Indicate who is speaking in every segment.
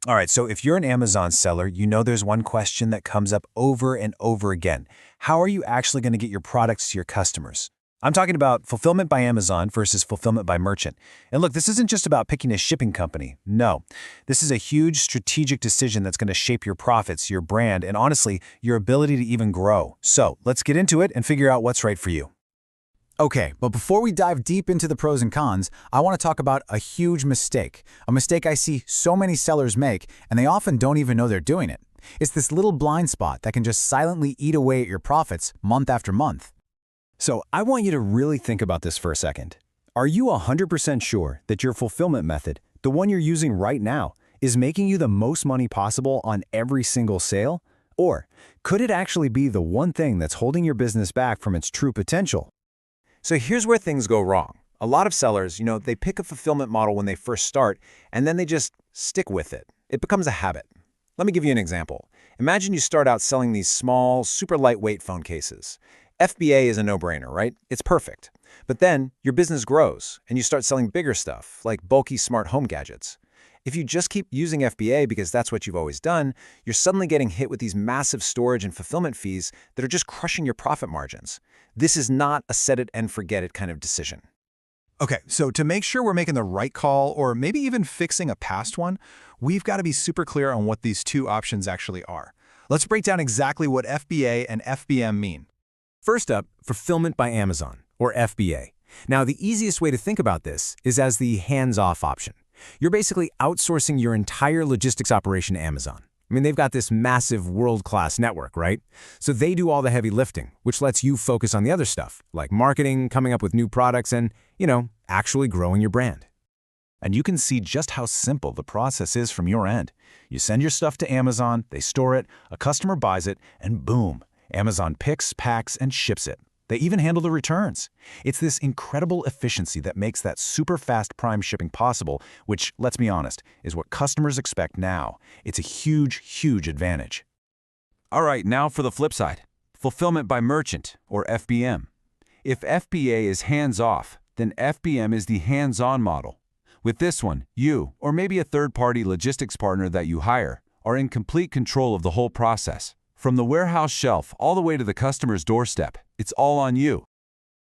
Speaker 1: All right, so if you're an Amazon seller, you know there's one question that comes up over and over again. How are you actually going to get your products to your customers? I'm talking about fulfillment by Amazon versus fulfillment by merchant. And look, this isn't just about picking a shipping company. No, this is a huge strategic decision that's going to shape your profits, your brand, and honestly, your ability to even grow. So let's get into it and figure out what's right for you.
Speaker 2: Okay, but before we dive deep into the pros and cons, I want to talk about a huge mistake. A mistake I see so many sellers make, and they often don't even know they're doing it. It's this little blind spot that can just silently eat away at your profits month after month.
Speaker 1: So I want you to really think about this for a second. Are you 100% sure that your fulfillment method, the one you're using right now, is making you the most money possible on every single sale? Or could it actually be the one thing that's holding your business back from its true potential? So here's where things go wrong. A lot of sellers, they pick a fulfillment model when they first start, and then they just stick with it. It becomes a habit. Let me give you an example. Imagine you start out selling these small, super lightweight phone cases. FBA is a no-brainer, right? It's perfect. But then your business grows, and you start selling bigger stuff, like bulky smart home gadgets. If you just keep using FBA because that's what you've always done, you're suddenly getting hit with these massive storage and fulfillment fees that are just crushing your profit margins. This is not a set-it-and-forget-it kind of decision.
Speaker 3: Okay, so to make sure we're making the right call or maybe even fixing a past one, we've got to be super clear on what these two options actually are. Let's break down exactly what FBA and FBM mean.
Speaker 1: First up, fulfillment by Amazon, or FBA. Now, the easiest way to think about this is as the hands-off option. You're basically outsourcing your entire logistics operation to Amazon. I mean, they've got this massive world-class network, right? So they do all the heavy lifting, which lets you focus on the other stuff, like marketing, coming up with new products, and, actually growing your brand.
Speaker 3: And you can see just how simple the process is from your end. You send your stuff to Amazon, they store it, a customer buys it, and boom, Amazon picks, packs, and ships it. They even handle the returns. It's this incredible efficiency that makes that super fast prime shipping possible, which, let's be honest, is what customers expect now. It's a huge, huge advantage.
Speaker 4: All right, now for the flip side. Fulfillment by merchant, or FBM. If FBA is hands-off, then FBM is the hands-on model. With this one, you, or maybe a third-party logistics partner that you hire, are in complete control of the whole process. From the warehouse shelf all the way to the customer's doorstep, it's all on you.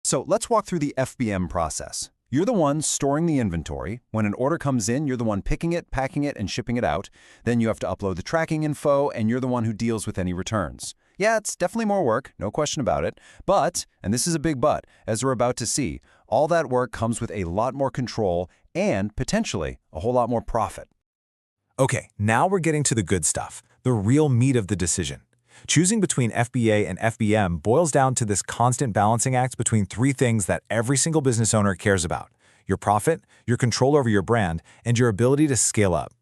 Speaker 3: So let's walk through the FBM process. You're the one storing the inventory. When an order comes in, you're the one picking it, packing it, and shipping it out. Then you have to upload the tracking info, and you're the one who deals with any returns. Yeah, it's definitely more work, no question about it. But, and this is a big but, as we're about to see, all that work comes with a lot more control and, potentially, a whole lot more profit.
Speaker 1: Okay, now we're getting to the good stuff, the real meat of the decision. Choosing between FBA and FBM boils down to this constant balancing act between three things that every single business owner cares about: your profit, your control over your brand, and your ability to scale up.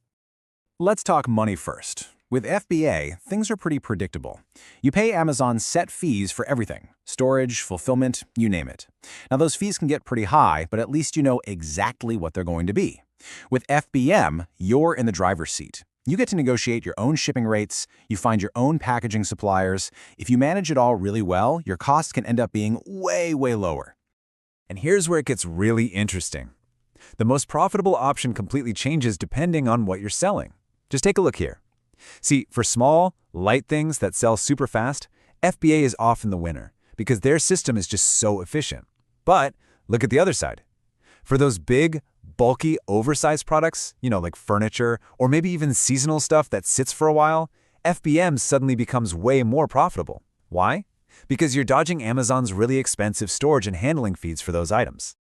Speaker 3: Let's talk money first. With FBA, things are pretty predictable. You pay Amazon set fees for everything: storage, fulfillment, you name it. Now, those fees can get pretty high, but at least you know exactly what they're going to be. With FBM, you're in the driver's seat. You get to negotiate your own shipping rates, you find your own packaging suppliers. If you manage it all really well, your costs can end up being way, way lower.
Speaker 1: And here's where it gets really interesting. The most profitable option completely changes depending on what you're selling. Just take a look here. See, for small, light things that sell super fast, FBA is often the winner because their system is just so efficient. But look at the other side. For those big, bulky, oversized products, like furniture or maybe even seasonal stuff that sits for a while, FBM suddenly becomes way more profitable. Why? Because you're dodging Amazon's really expensive storage and handling fees for those items.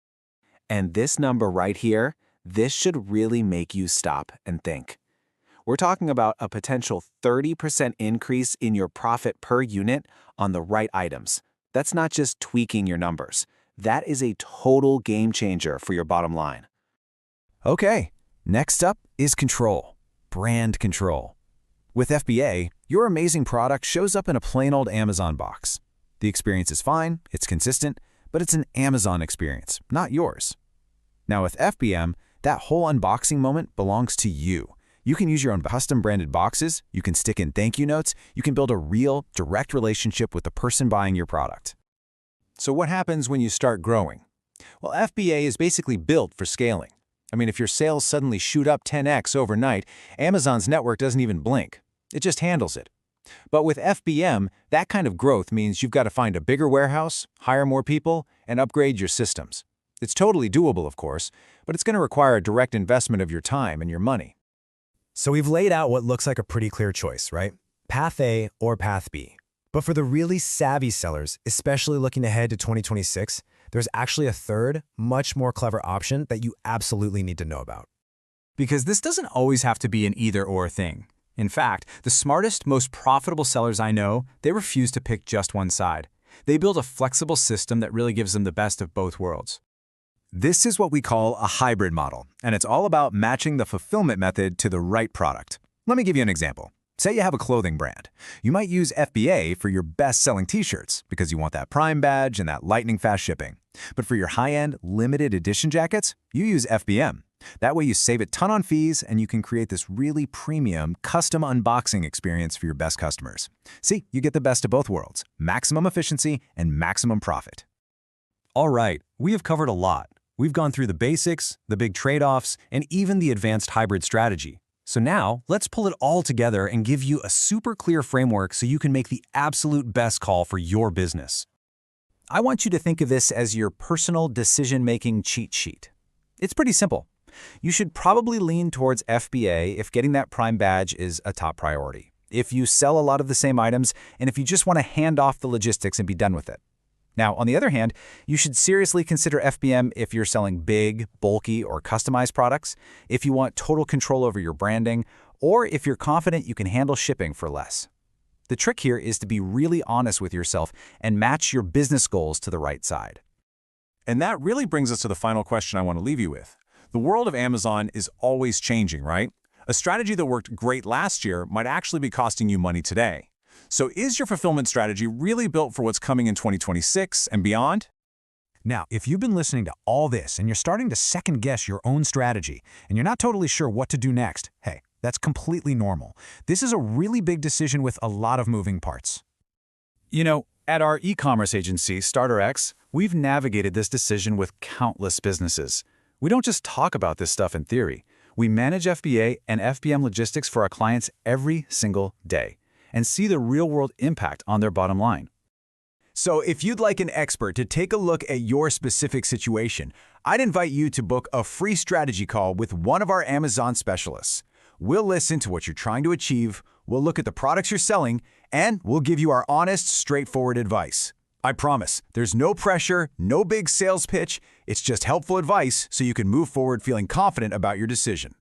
Speaker 5: And this number right here, this should really make you stop and think. We're talking about a potential 30% increase in your profit per unit on the right items. That's not just tweaking your numbers. That is a total game changer for your bottom line.
Speaker 1: Okay, next up is control, brand control. With FBA, your amazing product shows up in a plain old Amazon box. The experience is fine, it's consistent, but it's an Amazon experience, not yours. Now with FBM, that whole unboxing moment belongs to you. You can use your own custom branded boxes, you can stick in thank you notes, you can build a real, direct relationship with the person buying your product.
Speaker 3: So what happens when you start growing? Well, FBA is basically built for scaling. I mean, if your sales suddenly shoot up 10x overnight, Amazon's network doesn't even blink. It just handles it. But with FBM, that kind of growth means you've got to find a bigger warehouse, hire more people, and upgrade your systems. It's totally doable, of course, but it's going to require a direct investment of your time and your money.
Speaker 1: So we've laid out what looks like a pretty clear choice, right? Path A or Path B. But for the really savvy sellers, especially looking ahead to 2026, there's actually a third, much more clever option that you absolutely need to know about.
Speaker 2: Because this doesn't always have to be an either-or thing. In fact, the smartest, most profitable sellers I know, they refuse to pick just one side. They build a flexible system that really gives them the best of both worlds.
Speaker 3: This is what we call a hybrid model, and it's all about matching the fulfillment method to the right product. Let me give you an example. Say you have a clothing brand. You might use FBA for your best-selling t-shirts because you want that Prime badge and that lightning-fast shipping. But for your high-end, limited edition jackets, you use FBM. That way you save a ton on fees and you can create this really premium, custom unboxing experience for your best customers. See, you get the best of both worlds, maximum efficiency and maximum profit.
Speaker 1: All right, we have covered a lot. We've gone through the basics, the big trade-offs, and even the advanced hybrid strategy. So now, let's pull it all together and give you a super clear framework so you can make the absolute best call for your business.
Speaker 2: I want you to think of this as your personal decision-making cheat sheet. It's pretty simple. You should probably lean towards FBA if getting that Prime badge is a top priority, if you sell a lot of the same items, and if you just want to hand off the logistics and be done with it. Now, on the other hand, you should seriously consider FBM if you're selling big, bulky, or customized products, if you want total control over your branding, or if you're confident you can handle shipping for less. The trick here is to be really honest with yourself and match your business goals to the right side.
Speaker 3: And that really brings us to the final question I want to leave you with. The world of Amazon is always changing, right? A strategy that worked great last year might actually be costing you money today. So is your fulfillment strategy really built for what's coming in 2026 and beyond?
Speaker 1: Now, if you've been listening to all this and you're starting to second-guess your own strategy and you're not totally sure what to do next, hey, that's completely normal. This is a really big decision with a lot of moving parts.
Speaker 2: You know, at our e-commerce agency, StarterX, we've navigated this decision with countless businesses. We don't just talk about this stuff in theory. We manage FBA and FBM logistics for our clients every single day and see the real-world impact on their bottom line.
Speaker 1: So if you'd like an expert to take a look at your specific situation, I'd invite you to book a free strategy call with one of our Amazon specialists. We'll listen to what you're trying to achieve, we'll look at the products you're selling, and we'll give you our honest, straightforward advice. I promise, there's no pressure, no big sales pitch, it's just helpful advice so you can move forward feeling confident about your decision.